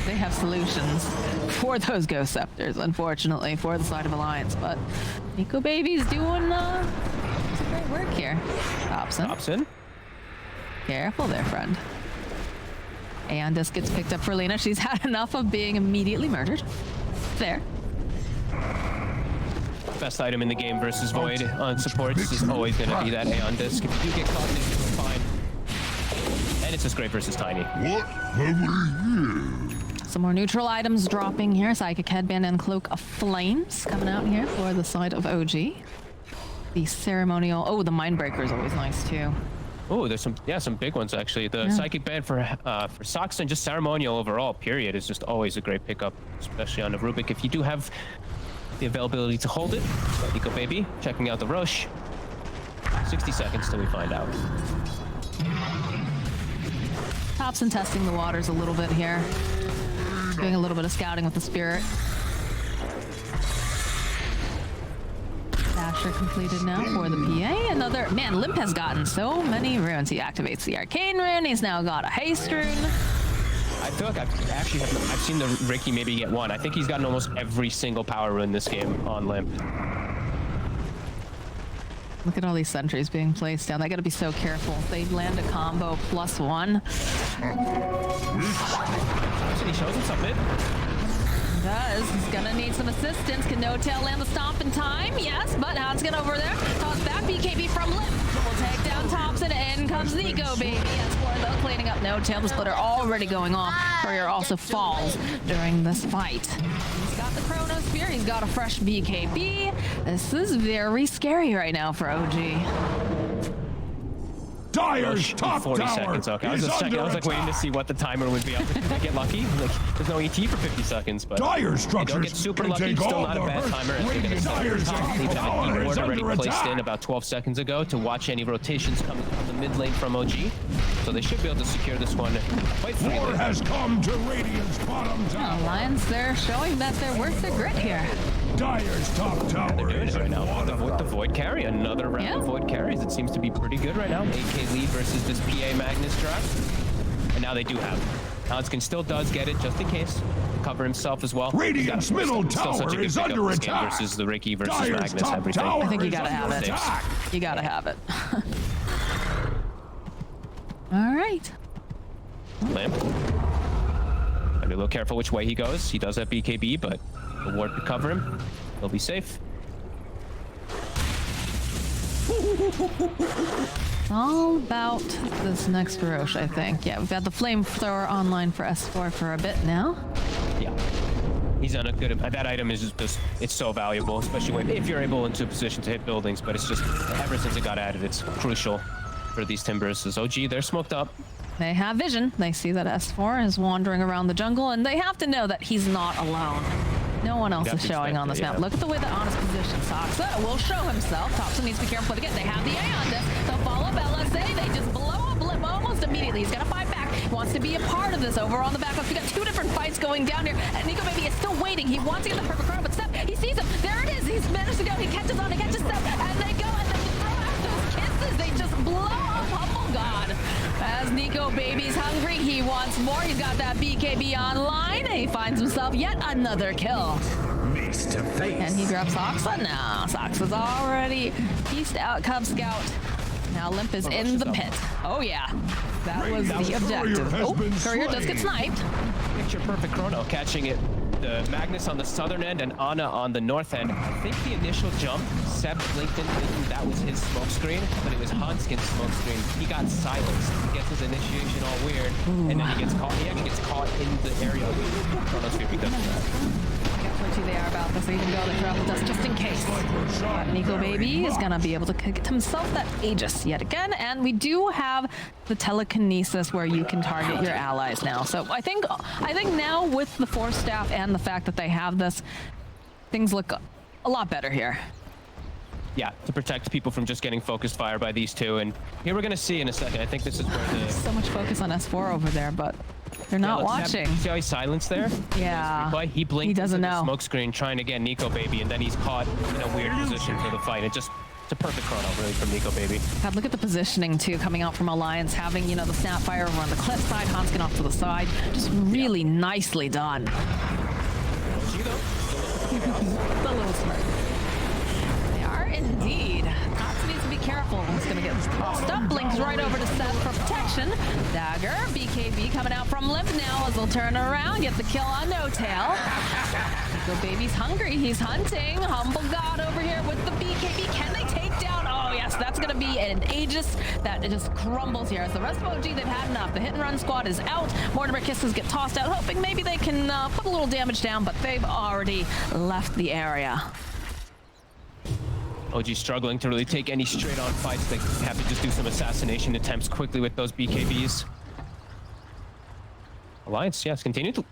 D: They have solutions for those Ghost Scepters, unfortunately, for the side of Alliance. But Nico Baby's doing some great work here. Thompson. Careful there, friend. And this gets picked up for Lena. She's had enough of being immediately murdered. There.
E: Best item in the game versus Void on supports is always going to be that Aeon Disc. If you do get caught, it's fine. And it's just great versus Tiny.
G: What have we here?
D: Some more neutral items dropping here. Psychic Headband and Cloak of Flames coming out here for the side of OG. The ceremonial. Oh, the Mindbreaker is always nice too.
E: Oh, there's some big ones actually. The Psychic Band for Sox and just ceremonial overall, period, is just always a great pickup, especially on the Rubik. If you do have the availability to hold it, Nico Baby checking out the Roche. 60 seconds till we find out.
D: Thompson testing the waters a little bit here. Doing a little bit of scouting with the Spirit. Dasher completed now for the PA. Another, man, Limp has gotten so many runes. He activates the Arcane rune. He's now got a Haste rune.
E: I feel like I've seen the Ricky maybe get one. I think he's gotten almost every single power rune this game on Limp.
D: Look at all these sentries being placed down. They got to be so careful. They land a combo +1.
E: He shows himself mid.
D: Does. He's gonna need some assistance. Can No Tail land the stomp in time? Yes, but Hanskin over there. Toss back BKB from Limp. Will take down Thompson. In comes Nico Baby. S4 though cleaning up No Tail. The splitter already going off. Courier also falls during this fight. He's got the Chrono Spear. He's got a fresh BKB. This is very scary right now for OG.
G: Dire's top
E: 40
G: tower
E: seconds. Okay, I
G: is
E: was
G: under
E: like waiting to see what the timer would be. Did I get lucky? Like, there's no ET for 50 seconds, but
G: Dire
E: they don't get
G: structures
E: super
G: can
E: lucky.
G: take
E: Still
G: all
E: not a
G: the
E: bad
G: hurt.
E: timer. As they're gonna start
G: Dire's
E: from the top. They even have
G: tower
E: an
G: is
E: already
G: under
E: placed
G: attack.
E: in about 12 seconds ago to watch any rotations coming from the mid lane from OG. So they should be able to secure this one quite
G: War
E: freely.
G: has come to Radiant's bottom tower.
D: Alliance, they're showing that they're worth their grit here.
G: Dire's top
E: They're
G: tower
E: doing
G: is
E: it right now.
G: underwater.
E: With the Void carry, another round
D: Yeah.
E: of Void carries. It seems to be pretty good right now. AK lead versus this PA Magnus trap. And now they do have it. Hanskin still does get it, just in case. Cover himself as well.
G: Radiant's middle
E: Still such a
G: tower
E: good
G: is
E: pickup
G: under
E: this game
G: attack.
E: versus the Ricky versus
G: Dire's
E: Magnus,
G: top
E: everything.
G: tower
D: I think you
G: is
D: gotta have
G: under
D: it.
G: attack.
D: You gotta have it. All right.
E: Limp. Gotta be a little careful which way he goes. He does have BKB, but the ward could cover him. He'll be safe.
D: It's all about this next Roche, I think. Yeah, we've had the flamethrower online for S4 for a bit now.
E: Yeah. He's done a good. That item is just it's so valuable, especially if you're able into a position to hit buildings. But it's just ever since it got added, it's crucial for these Timbers. As OG, they're smoked up.
D: They have vision. They see that S4 is wandering around the jungle, and they have to know that he's not alone. No one else
E: have
D: is
E: to
D: showing
E: expect
D: on this
E: it,
D: map.
E: yeah.
D: Look at the way that Honest position Soxa will show himself. Thompson needs to be careful, but again, they have the A on this. They'll follow LSA. They just blow up Limp almost immediately. He's got to fight back. He wants to be a part of this over on the back. We got two different fights going down here, and Nico Baby is still waiting. He wants to get the perfect chrono, but Steph, he sees him. There it is. He's managed to go. He catches on. He catches Steph, and they go, and they throw out those kisses. They just blow up Humble God. As Nico Baby's hungry, he wants more. He's got that BKB online. He finds himself yet another kill.
F: Face to face.
D: And he grabs Soxa now. Soxa's already pieced out Cub Scout. Now Limp is in the pit. Oh yeah, that was the objective.
G: Courier has
D: Oh,
G: been
D: Courier does get
G: slain.
D: sniped.
E: Picture perfect chrono catching it. The Magnus on the southern end and Ana on the north end. I think the initial jump, Seb blinked in thinking that was his smoke screen, but it was Hanskin's smoke screen. He got silenced. He gets his initiation all weird, and then he gets caught. He actually gets caught in the area with Chrono Sphere because of that.
D: Careful too they are about this. Even though they throw out the dust just in case. But Nico Baby is gonna be able to get himself that Aegis yet again, and we do have the telekinesis where you can target your allies now. So I think now with the Force Staff and the fact that they have this, things look a lot better here.
E: Yeah, to protect people from just getting focused fire by these two. And here we're going to see in a second. I think this is where the...
D: So much focus on S4 over there, but They're not
E: let's
D: watching.
E: See how he's silenced there?
D: Yeah.
E: But he blinked
D: He doesn't
E: into the
D: know.
E: smoke screen trying to get Nico Baby, and then he's caught in a weird position for the fight. It's a perfect chrono, really, from Nico Baby.
D: God, look at the positioning, too, coming out from Alliance, having, you know, the Snapfire over on the cliff side, Hanskin off to the side. Just really nicely done. The little smart. They are indeed. Cops needs to be careful. He's going to get tossed up. Blinks right over to Seth for protection. Dagger. BKB coming out from Limp now as he'll turn around, get the kill on No Tail. Nico Baby's hungry. He's hunting. Humble God over here with the BKB. Can they take down? Oh, yes. That's going to be an Aegis that just crumbles here. As the rest of OG, they've had enough. The hit and run squad is out. Mortimer Kisses get tossed out, hoping maybe they can put a little damage down, but they've already left the area.
E: OG struggling to really take any straight-on fights. They have to just do some assassination attempts quickly with those BKBs. Alliance, yes, continue to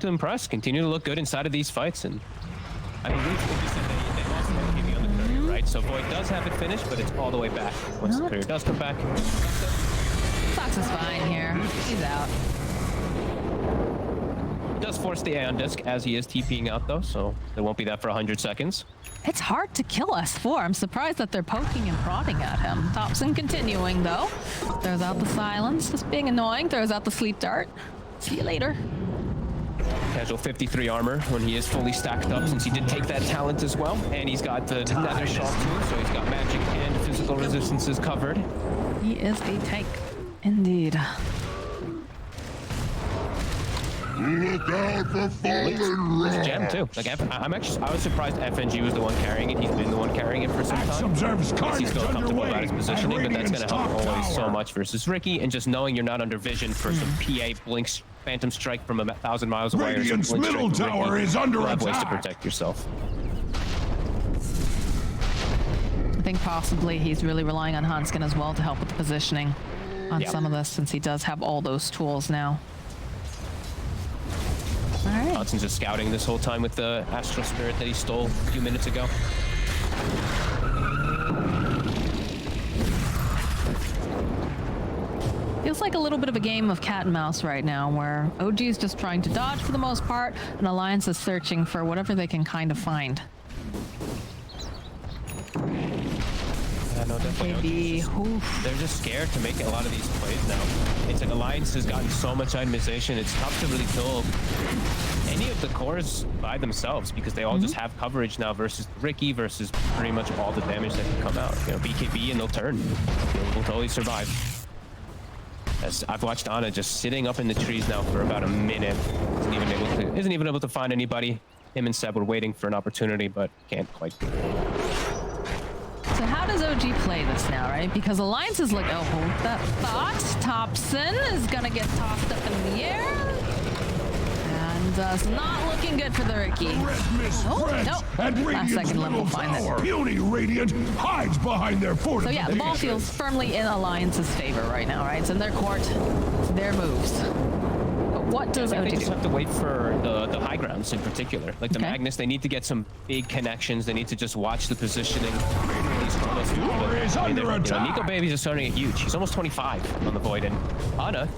E: impress, continue to look good inside of these fights, and I believe you said they lost the BKB on the courier, right? So Void does have it finished, but it's all the way back. Once the courier does come back,
D: Fox is fine here. He's out.
E: does force the A on disc as he is TPing out though, so there won't be that for 100 seconds.
D: It's hard to kill S4. I'm surprised that they're poking and prodding at him. Thompson continuing though. Throws out the silence, just being annoying. Throws out the sleep dart. See you later.
E: Casual 53 armor when he is fully stacked up, since he did take that talent as well, and he's got the nether shot too, so he's got magic and physical resistances covered.
D: He is a tank, indeed.
G: Look out for fallen rock.
E: It's Gem too. Like I was surprised FNG was the one carrying it. He's been the one carrying it for some
G: Axe
E: time.
G: observes carnage
E: He's still comfortable
G: underway
E: about his positioning, but that's going to help
G: Radiant's top
E: always so
G: tower.
E: much versus Ricky, and just knowing you're not under vision for some PA blinks, phantom strike from 1,000 miles away. or some
G: Radiant's
E: blink
G: middle
E: strike from
G: tower
E: Ricky,
G: is under
E: you'll have ways to
G: attack.
E: protect yourself.
D: I think possibly he's really relying on Hanskin as well to help with the positioning on some of this, since he does have all those tools now. All right.
E: Johnson's just scouting this whole time with the Astral Spirit that he stole a few minutes ago.
D: Feels like a little bit of a game of cat and mouse right now, where OG is just trying to dodge for the most part, and Alliance is searching for whatever they can kind of find.
E: Yeah, no, definitely.
D: Maybe. Oof.
E: They're just scared to make a lot of these plays now. It's like Alliance has gotten so much itemization, it's tough to really kill any of the cores by themselves, because they all just have coverage now versus Ricky, versus pretty much all the damage that can come out. You know, BKB and they'll turn. They'll totally survive. As I've watched Ana just sitting up in the trees now for about a minute. Isn't even able to find anybody. Him and Seb were waiting for an opportunity, but can't quite do it.
D: So how does OG play this now, right? Because Alliance is like, oh, hold that thought. Thompson is gonna get tossed up in the air. And it's not looking good for the Ricky.
G: Red mist spreads,
D: nope.
G: and
D: Last
G: Radiant's
D: second limb
G: middle
D: will find
G: tower.
D: it.
G: Puny Radiant hides behind their
D: So
G: fortifications.
D: yeah, the ball feels firmly in Alliance's favor right now, right? It's in their court, it's their moves. But what does
E: I
D: OG
E: think they just
D: do?
E: have to wait for the high grounds in particular. Like the
D: Okay.
E: Magnus, they need to get some big connections. They need to just watch the positioning. These Chronos,
G: Tower is under attack.
E: Nico Baby's just starting to get huge. He's almost 25 on the Void, and Ana,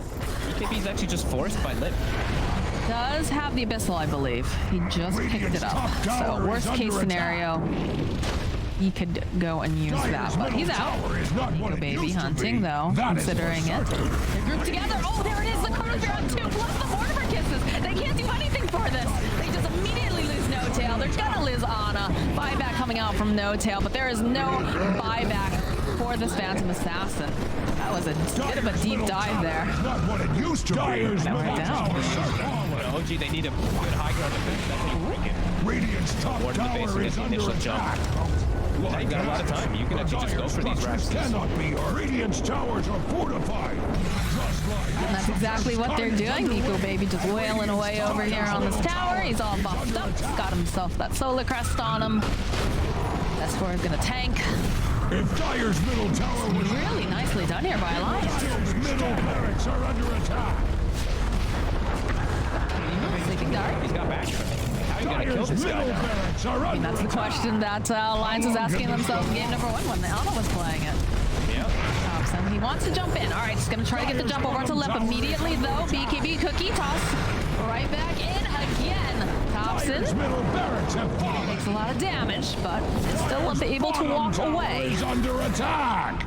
E: BKB's actually just forced by Limp.
D: Does have the Abyssal, I believe. He just picked it up.
G: Top tower
D: So
G: is
D: worst case
G: under
D: scenario, he could go and use
G: Dyer's
D: that, but
G: middle
D: he's out.
G: tower is not what
D: Nico
G: it
D: Baby
G: used to
D: hunting
G: be.
D: though,
G: That is for
D: considering it.
G: certain.
D: They're grouped together. Oh, there it is. The Chronos are on 2 plus the Mortimer Kisses. They can't do anything for this. They just immediately lose No Tail. They're gonna lose Ana. Buyback coming out from No Tail, but there is no buyback for this Phantom Assassin. That was a bit of a deep dive there.
G: Not what it used to be. Dyer's
D: That went
G: middle
D: down.
G: tower is
E: OG, they need a good high ground defense. That's how you break it.
G: Radiant's top
E: Water the base
G: tower
E: and
G: is
E: get the
G: under
E: initial jump.
G: attack.
E: Now you've got a lot of time. You can actually just go for these racks.
G: Cannot be. Radiant's towers are fortified. Just like
D: And that's exactly what they're doing. Nico Baby just wailing away over here on this tower. He's all buffed up. He's got himself that solar crest on him. S4 is gonna tank.
G: If Dyer's middle tower was
D: Really nicely done here by Alliance.
G: Dyer's middle barracks are under attack.
D: Sleeping Dart.
E: He's got back. how are you going to kill this guy now?
D: I mean, that's the question that Alliance was asking themselves in game number 1 when the Ana was playing it.
E: Yep.
D: Thompson, he wants to jump in. All right, he's going to try to get the jump over to Limp immediately, though. BKB cookie toss right back in again. Thompson takes a lot of damage, but is still able to walk away.
G: Under attack.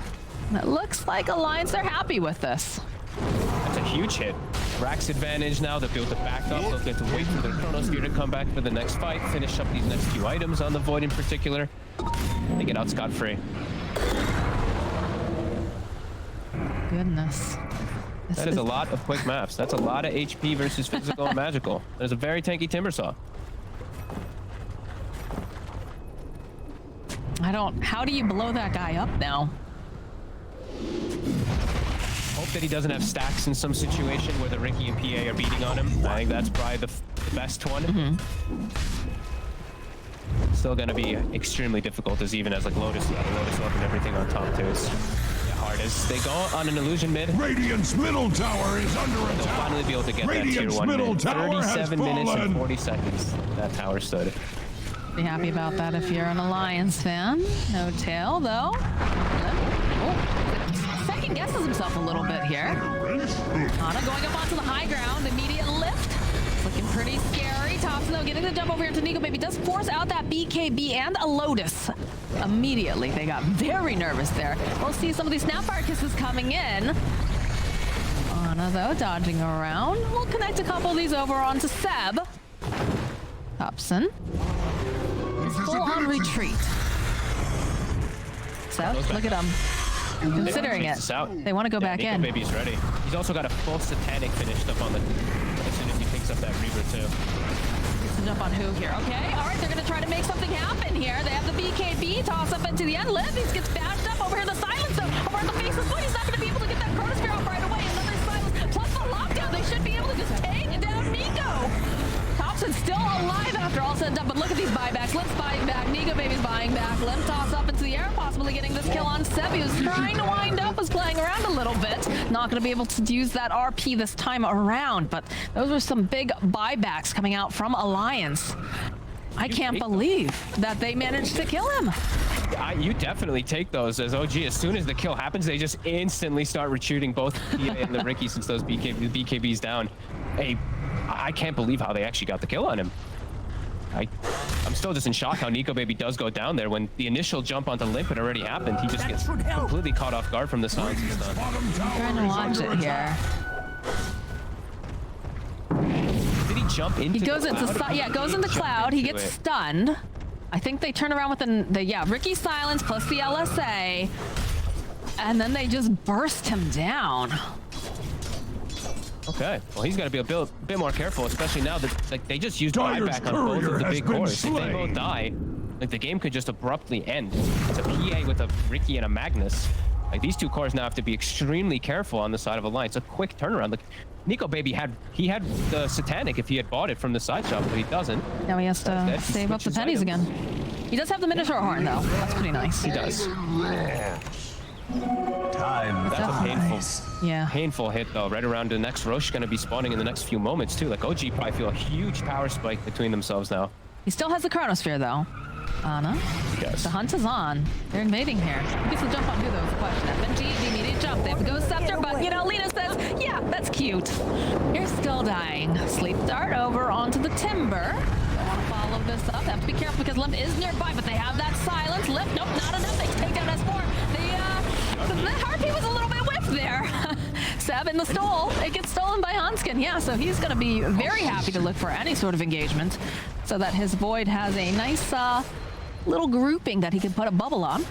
D: It looks like Alliance are happy with this.
E: That's a huge hit. Rack's advantage now. They'll be able to back up. They'll get to wait for their Chronosphere to come back for the next fight. Finish up these next few items on the Void in particular. They get out scot-free.
D: Goodness.
E: That is a lot of quick maps. That's a lot of HP versus physical and magical. There's a very tanky Timbersaw.
D: How do you blow that guy up now?
E: Hope that he doesn't have stacks in some situation where the Ricky and PA are beating on him. I think that's probably the best one. Still gonna be extremely difficult, as even as like Lotus up and everything on top too. It's hard as they go on an illusion mid.
G: Radiant's middle tower is under
E: They'll
G: attack.
E: finally be able to get
G: Radiant's
E: that tier 1
G: middle
E: mid.
G: tower
E: 37
G: has
E: minutes and
G: fallen.
E: 40 seconds. That tower stood.
D: Be happy about that if you're an Alliance fan. No tail, though. Oh, second guesses himself a little bit here. Ana going up onto the high ground. Immediate lift. Looking pretty scary. Thompson, though, getting the jump over here to Nico Baby. Does force out that BKB and a Lotus. Immediately, they got very nervous there. We'll see some of these Snapfire kisses coming in. Ana, though, dodging around. We'll connect a couple of these over onto Seb. Thompson. Full on retreat. So, look at him. Considering it. They want to go back
E: Nico
D: in.
E: Baby's ready. He's also got a full Satanic finished up on the... as soon as he picks up that Reaver too.
D: Gets to jump on who here? Okay, all right, they're going to try to make something happen here. They have the BKB toss up into the end. Livings gets bashed up over here. The silence though. Over at the faceless point. He's not going to be able to get that Chronosphere off right away. Another silence. Plus the lockdown. They should be able to just take down Nico. Thompson's still alive after all said and done, but look at these buybacks. Limp's buying back. Nico Baby's buying back. Limp toss up into the air, possibly getting this kill on Seb. He was trying to wind up, was playing around a little bit. Not going to be able to use that RP this time around, but those were some big buybacks coming out from Alliance. I can't believe that they managed to kill him.
E: You definitely take those as OG. As soon as the kill happens, they just instantly start retreating both PA and the Ricky since those BKBs down. Hey, I can't believe how they actually got the kill on him. I'm still just in shock how Nico Baby does go down there. When the initial jump onto Limp had already happened, he just gets completely caught off guard from the silence and stuff.
D: I'm trying to watch it here.
E: Did he jump into
D: He goes
E: the
D: into
E: cloud?
D: goes in the cloud. He gets stunned. I think they turn around with the Ricky silence plus the LSA, and then they just burst him down.
E: Okay, well he's got to be a bit more careful, especially now that like they just used buyback on both of the big cores. If they both die, like the game could just abruptly end. It's a PA with a Ricky and a Magnus. Like these two cores now have to be extremely careful on the side of Alliance. A quick turnaround. Like Nico Baby had the Satanic if he had bought it from the side shop, but he doesn't.
D: Now he has to save up the pennies again. He does have the Minotaur horn though. That's pretty nice.
E: He does. That's a painful hit though. Right around the next Roche going to be spawning in the next few moments too. Like OG probably feel a huge power spike between themselves now.
D: He still has the Chronosphere though. Ana.
E: Yes.
D: The hunt is on. They're invading here. Who gets the jump on who though is the question. FNG, the immediate jump. They have the Ghost Scepter, but you know, Lena says, yeah, that's cute. You're still dying. Sleep dart over onto the Timber. Don't want to follow this up. They have to be careful because Limp is nearby, but they have that silence. Limp, nope, not enough. They take down S4. The Harpy was a little bit whiffed there. Seb in the stole. It gets stolen by Hanskin. Yeah, so he's going to be very happy to look for any sort of engagement so that his Void has a nice little grouping that he can put a bubble on.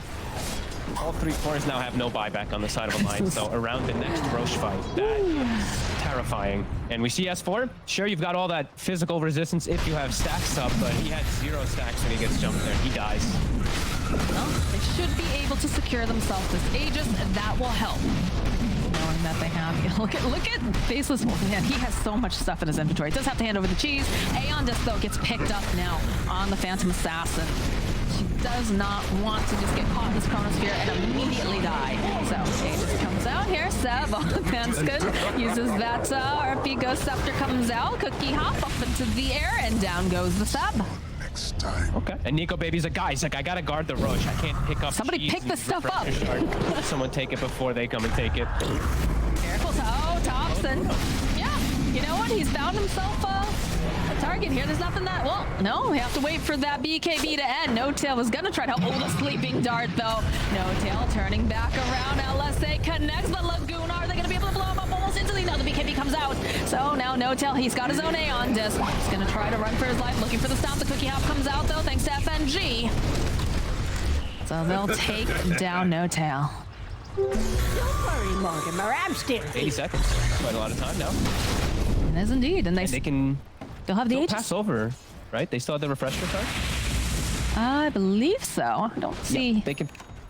E: All three cores now have no buyback on the side of Alliance, so around the next Roche fight, that is terrifying. And we see S4. Sure, you've got all that physical resistance if you have stacks up, but he had 0 stacks when he gets jumped there. He dies.
D: Well, they should be able to secure themselves this Aegis, and that will help. Knowing that they have, look at Faceless Wolf. Man, he has so much stuff in his inventory. Does have to hand over the cheese. Aeon just though gets picked up now on the Phantom Assassin. She does not want to just get caught in this chronosphere and immediately die. So Aegis comes out here. Seb on Hanskin uses that RP Ghost Scepter comes out. Cookie hop up into the air and down goes the Seb.
F: Next time.
E: Okay. And Nico Baby's a guy. He's like, I gotta guard the Roche. I can't pick up.
D: Somebody
E: cheese
D: pick
E: and
D: this stuff up.
E: refresh. Someone take it before they come and take it.
D: Careful, Thompson. Yeah, you know what? He's found himself a target here. There's nothing that, well, no, we have to wait for that BKB to end. No Tail was gonna try to hold a sleeping dart though. No Tail turning back around. LSA connects the Laguna. Are they gonna be able to blow him up almost instantly? No, the BKB comes out. So now No Tail, he's got his own Aeon disc. He's gonna try to run for his life, looking for the stomp. The Cookie Hop comes out though, thanks to FNG. So they'll take down No Tail.
H: Don't worry, Mortimer. I'm still
E: 80 seconds. Quite a lot of time now.
D: It is indeed, and
E: They can
D: they'll have the
E: still
D: Aegis.
E: pass over, right? They still have the refresher card?
D: I believe so. I don't see.
E: Yeah, they can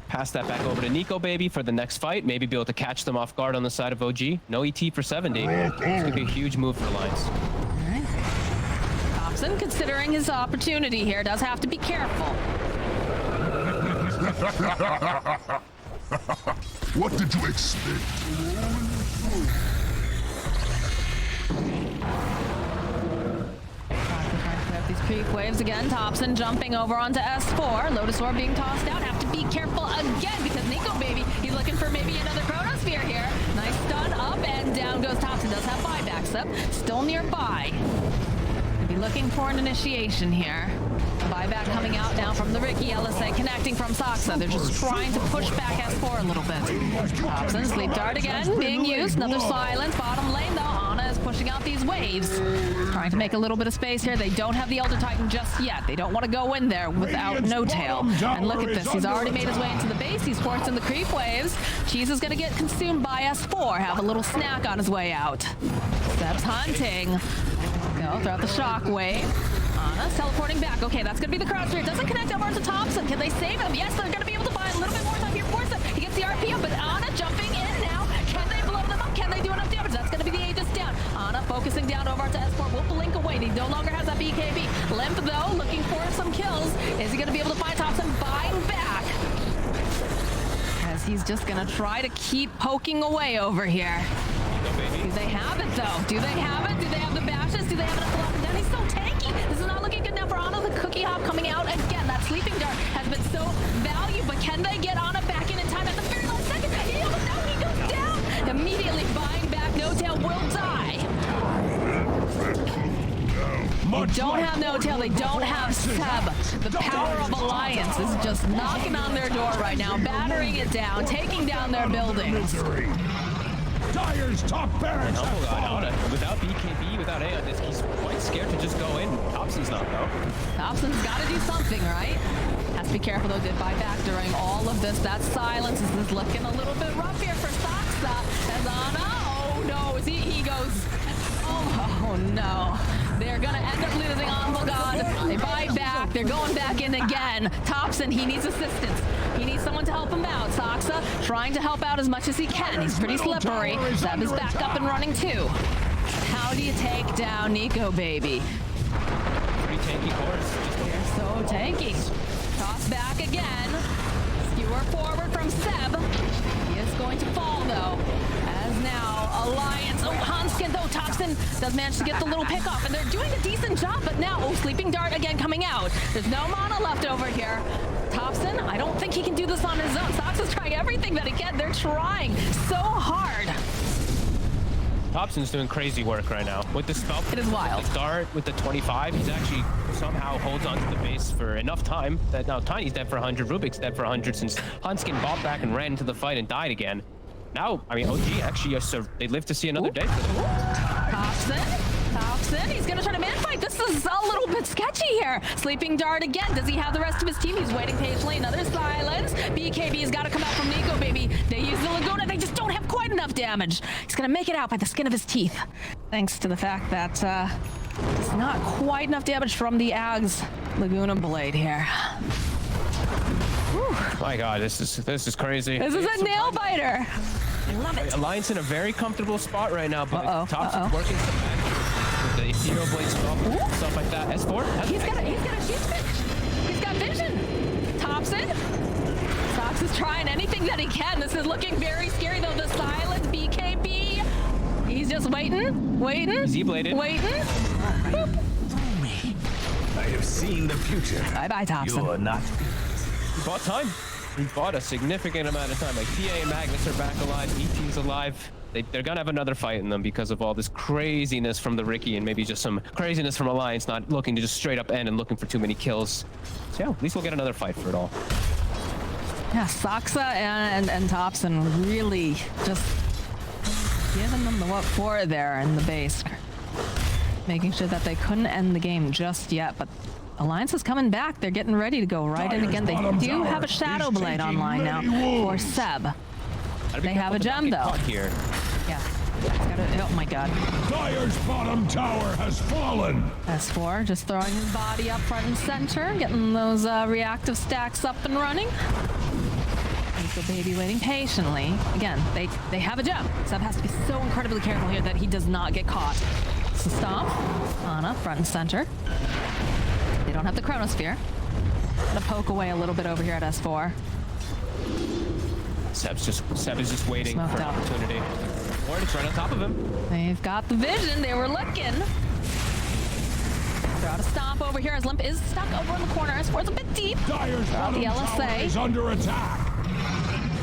E: pass that back over to Nico Baby for the next fight. Maybe be able to catch them off guard on the side of OG. No ET for 70. It's going to be a huge move for Alliance.
D: All right. Thompson, considering his opportunity here, does have to be careful.
G: What did you expect?
D: These creep waves again. Thompson jumping over onto S4. Lotus Orb being tossed out. Have to be careful again because Nico Baby, he's looking for maybe another Chronosphere here. Nice stun up and down goes Thompson. Does have buybacks up. Still nearby. Could be looking for an initiation here. Buyback coming out now from the Ricky. LSA connecting from Soxa. They're just trying to push back S4 a little bit. Thompson, sleep dart again being used. Another silence. Bottom lane though. Ana is pushing out these waves. Trying to make a little bit of space here. They don't have the Elder Titan just yet. They don't want to go in there without No Tail. And look at this. He's already made his way into the base. He's forced in the creep waves. Cheese is going to get consumed by S4. Have a little snack on his way out. Seb's hunting. Go throughout the shockwave. Ana's teleporting back. Okay, that's going to be the Chronosphere. It doesn't connect over to Thompson. Can they save him? Yes, they're going to be able to buy a little bit more time here for Seb. He gets the RP up, but Ana jumping in now. Can they blow them up? Can they do enough damage? That's going to be the Aegis down. Ana focusing down over to S4. Will blink away. He no longer has that BKB. Limp, though, looking for some kills. Is he going to be able to find Thompson? Buying back. As he's just going to try to keep poking away over here. Do they have it, though? Do they have it? Do they have the bashes? Do they have enough to lock him down? He's so tanky. This is not looking good now for Ana. The Cookie Hop coming out again. That sleeping dart has been so valuable, but can they get Ana back in time at the very last second? He goes down. Immediately buying back. No Tail will die. They don't have No Tail. They don't have Seb. The power of Alliance is just knocking on their door right now, battering it down, taking down their buildings.
G: Dyer's top barracks have
E: Humble got
G: fallen.
E: out. Without BKB, without Aeon disc, he's quite scared to just go in. Thompson's not, though.
D: Thompson's got to do something, right? Has to be careful, though. Did buy back during all of this. That silence is looking a little bit rough here for Soxa. As Ana, oh no, he goes, oh no. They're going to end up losing on God. They buy back. They're going back in again. Thompson, he needs assistance. He needs someone to help him out. Soxa trying to help out as much as he can. He's pretty slippery. Zeb is back up and running too. How do you take down Nico Baby?
E: Pretty tanky course.
D: They're so tanky. Toss back again. Skewer forward from Seb. He is going to fall though. As now Alliance. Oh, Hanskin though. Thompson does manage to get the little pick off, and they're doing a decent job. But now, oh, sleeping dart again coming out. There's no mana left over here. Thompson, I don't think he can do this on his own. Sox is trying everything that he can. They're trying so hard.
E: Thompson's doing crazy work right now. With the spell,
D: It is wild.
E: With the dart, with the 25, he's actually somehow holds onto the base for enough time that now Tiny's dead for 100, Rubik's dead for 100 since Hanskin bought back and ran into the fight and died again. Now, I mean, OG actually, they live to see another day for them.
D: Thompson, he's gonna try to man fight. This is a little bit sketchy here. Sleeping dart again. Does he have the rest of his team? He's waiting patiently. Another silence. BKB's got to come out from Nico Baby. They use the Laguna. They just don't have quite enough damage. He's gonna make it out by the skin of his teeth, thanks to the fact that it's not quite enough damage from the Ags Laguna Blade here. Whew.
E: My God, this is crazy.
D: This is a nail biter. I love it.
E: Alliance in a very comfortable spot right now, but Thompson's
D: Uh-oh.
E: working some magic with the Ethereal Blade stuff like that. S4?
D: He's got a shield. He's got vision. Thompson. Sox is trying anything that he can. This is looking very scary, though. The silent BKB. He's just waiting.
E: Z-bladed.
D: Waiting. Boop.
F: I have seen the future.
D: Bye-bye, Thompson.
F: You are not.
E: He bought time. He bought a significant amount of time. Like, TA and Magnus are back alive. ET's alive. They're gonna have another fight in them because of all this craziness from the Ricky and maybe just some craziness from Alliance not looking to just straight up end and looking for too many kills. So yeah, at least we'll get another fight for it all.
D: Yeah, Soxa and Thompson really just giving them the what for there in the base. Making sure that they couldn't end the game just yet, but Alliance is coming back. They're getting ready to go right in again. They do have a Shadow Blade online now for Seb. They have a gem though.
E: Here.
D: Yeah. Oh my god.
G: Dire's bottom tower has fallen.
D: S4 just throwing his body up front and center, getting those reactive stacks up and running. Eco Baby waiting patiently. Again, they have a gem. Seb has to be so incredibly careful here that he does not get caught. So stomp. Ana, front and center. They don't have the Chronosphere. Gonna poke away a little bit over here at S4.
E: Seb is just waiting
D: Smoked
E: for an
D: out.
E: opportunity. Or it's right on top of him.
D: They've got the vision. They were looking. Throw out a stomp over here as Limp is stuck over in the corner. S4's a bit deep.
G: Dire's bottom
D: the
G: tower
D: LSA.
G: is under attack.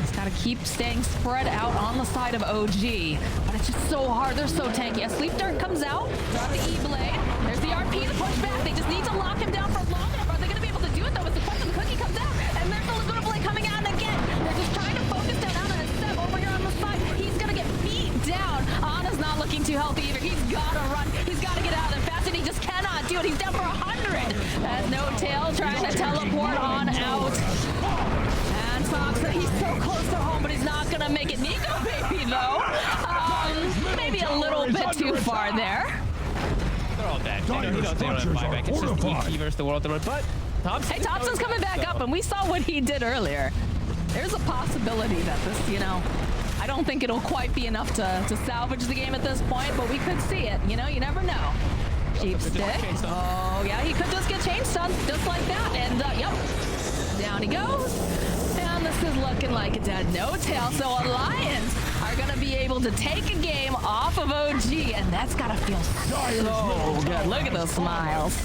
D: Just gotta keep staying spread out on the side of OG. But it's just so hard. They're so tanky. A Sleep Dart comes out. Throw out the E-Blade. There's the RP, the pushback. They just need to lock him down for long enough. Are they gonna be able to do it though? As the question, the cookie comes out. And there's the Laguna Blade coming out again. They're just trying to focus down Ana and Seb over here on the side. He's gonna get beat down. Ana's not looking too healthy either. He's gotta run. He's gotta get out of there fast, and he just cannot do it. He's down for 100. As No Tail trying to teleport on out. And Fox, he's so close to home, but he's not gonna make it. Nico Baby though, maybe a little bit too far there.
E: They're all dead. They don't have buyback. It's just ET versus the world. But Thompson.
D: Hey, Thompson's coming back up, and we saw what he did earlier. There's a possibility that this, you know, I don't think it'll quite be enough to salvage the game at this point, but we could see it. You know, you never know. Cheap stick. Oh, yeah, he could just get chain stunned just like that. And, yep, down he goes. And this is looking like a dead No Tail. So Alliance are going to be able to take a game off of OG, and that's got to feel so good. Look at those smiles.